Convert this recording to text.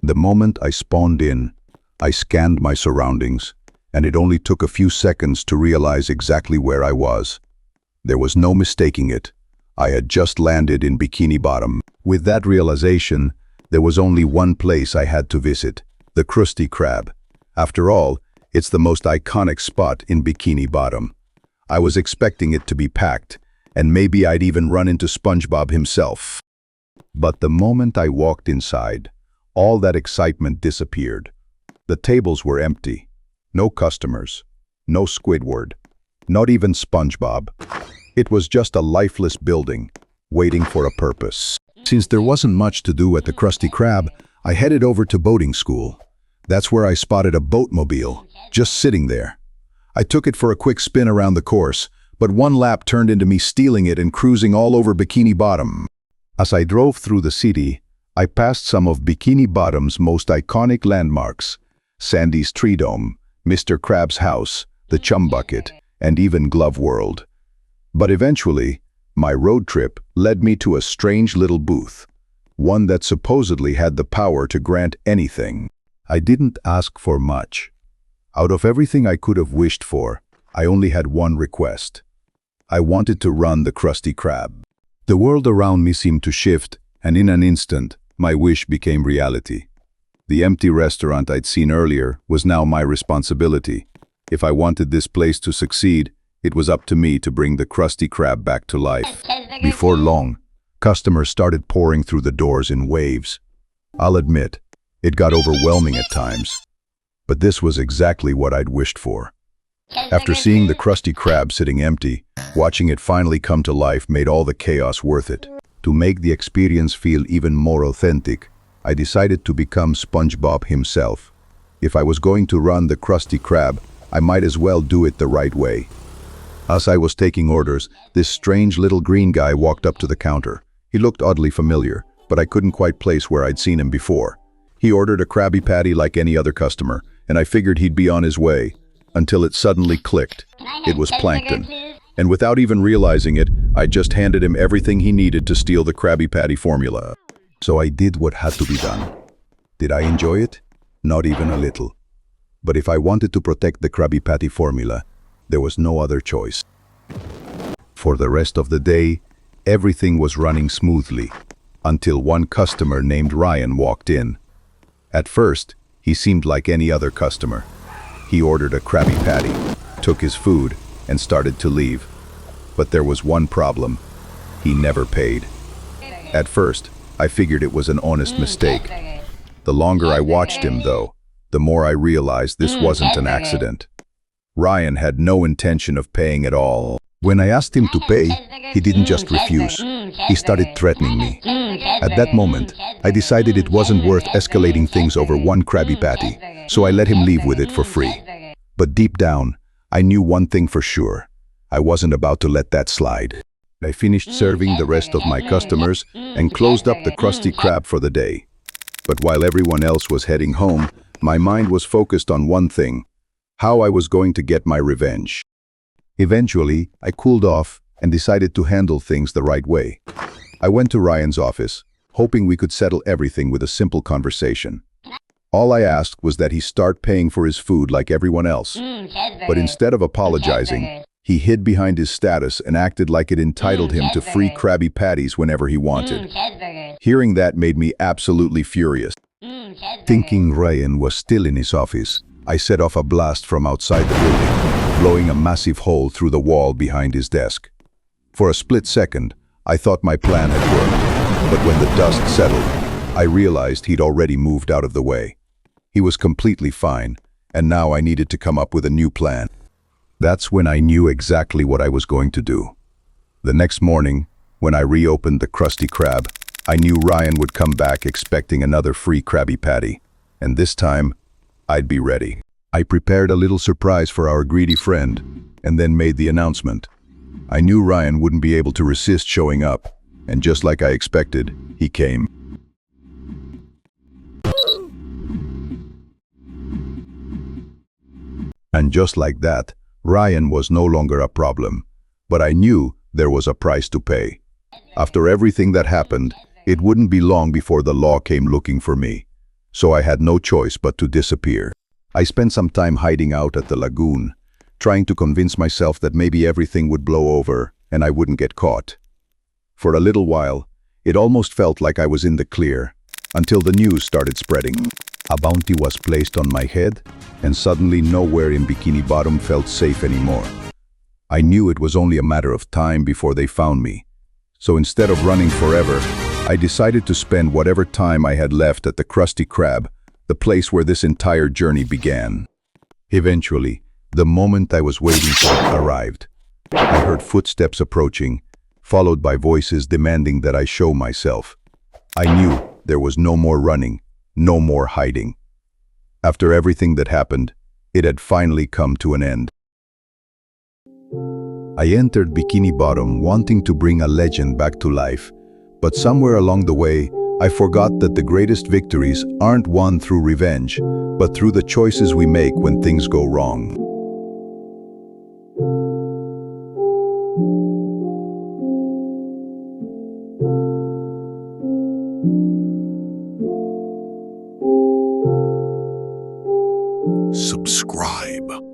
The moment I spawned in, I scanned my surroundings, and it only took a few seconds to realize exactly where I was. There was no mistaking it. I had just landed in Bikini Bottom. With that realization, there was only one place I had to visit, the Krusty Krab. After all, it's the most iconic spot in Bikini Bottom. I was expecting it to be packed, and maybe I'd even run into SpongeBob himself. But the moment I walked inside, all that excitement disappeared. The tables were empty. No customers, no Squidward, not even SpongeBob. It was just a lifeless building, waiting for a purpose. Since there wasn't much to do at the Krusty Krab, I headed over to boating school. That's where I spotted a boatmobile, just sitting there. I took it for a quick spin around the course, but one lap turned into me stealing it and cruising all over Bikini Bottom. As I drove through the city, I passed some of Bikini Bottom's most iconic landmarks: Sandy's Tree Dome, Mr. Krab's house, the Chum Bucket, and even Glove World. But eventually, my road trip led me to a strange little booth, one that supposedly had the power to grant anything. I didn't ask for much. Out of everything I could have wished for, I only had one request. I wanted to run the Krusty Krab. The world around me seemed to shift, and in an instant, my wish became reality. The empty restaurant I'd seen earlier was now my responsibility. If I wanted this place to succeed, it was up to me to bring the Krusty Krab back to life. Before long, customers started pouring through the doors in waves. I'll admit, it got overwhelming at times. But this was exactly what I'd wished for. After seeing the Krusty Krab sitting empty, watching it finally come to life made all the chaos worth it. To make the experience feel even more authentic, I decided to become SpongeBob himself. If I was going to run the Krusty Krab, I might as well do it the right way. As I was taking orders, this strange little green guy walked up to the counter. He looked oddly familiar, but I couldn't quite place where I'd seen him before. He ordered a Krabby Patty like any other customer, and I figured he'd be on his way, until it suddenly clicked. It was Plankton. And without even realizing it, I just handed him everything he needed to steal the Krabby Patty formula. So I did what had to be done. Did I enjoy it? Not even a little. But if I wanted to protect the Krabby Patty formula, there was no other choice. For the rest of the day, everything was running smoothly, until one customer named Ryan walked in. At first, he seemed like any other customer. He ordered a Krabby Patty, took his food, and started to leave. But there was one problem. He never paid. At first, I figured it was an honest mistake. The longer I watched him, though, the more I realized this wasn't an accident. Ryan had no intention of paying at all. When I asked him to pay, he didn't just refuse. He started threatening me. At that moment, I decided it wasn't worth escalating things over one Krabby Patty, so I let him leave with it for free. But deep down, I knew one thing for sure. I wasn't about to let that slide. I finished serving the rest of my customers and closed up the Krusty Krab for the day. But while everyone else was heading home, my mind was focused on one thing: how I was going to get my revenge. Eventually, I cooled off and decided to handle things the right way. I went to Ryan's office, hoping we could settle everything with a simple conversation. All I asked was that he start paying for his food like everyone else. But instead of apologizing, he hid behind his status and acted like it entitled him to free Krabby Patties whenever he wanted. Hearing that made me absolutely furious. Thinking Ryan was still in his office, I set off a blast from outside the building, blowing a massive hole through the wall behind his desk. For a split second, I thought my plan had worked, but when the dust settled, I realized he'd already moved out of the way. He was completely fine, and now I needed to come up with a new plan. That's when I knew exactly what I was going to do. The next morning, when I reopened the Krusty Krab, I knew Ryan would come back expecting another free Krabby Patty, and this time, I'd be ready. I prepared a little surprise for our greedy friend, and then made the announcement. I knew Ryan wouldn't be able to resist showing up, and just like I expected, he came. And just like that, Ryan was no longer a problem, but I knew there was a price to pay. After everything that happened, it wouldn't be long before the law came looking for me. so I had no choice but to disappear. I spent some time hiding out at the lagoon, trying to convince myself that maybe everything would blow over and I wouldn't get caught. For a little while, it almost felt like I was in the clear, until the news started spreading. A bounty was placed on my head, and suddenly nowhere in Bikini Bottom felt safe anymore. I knew it was only a matter of time before they found me. So instead of running forever, I decided to spend whatever time I had left at the Krusty Krab, the place where this entire journey began. Eventually, the moment I was waiting for arrived. I heard footsteps approaching, followed by voices demanding that I show myself. I knew there was no more running, no more hiding. After everything that happened, it had finally come to an end. I entered Bikini Bottom wanting to bring a legend back to life, but somewhere along the way, I forgot that the greatest victories aren't won through revenge, but through the choices we make when things go wrong. Subscribe.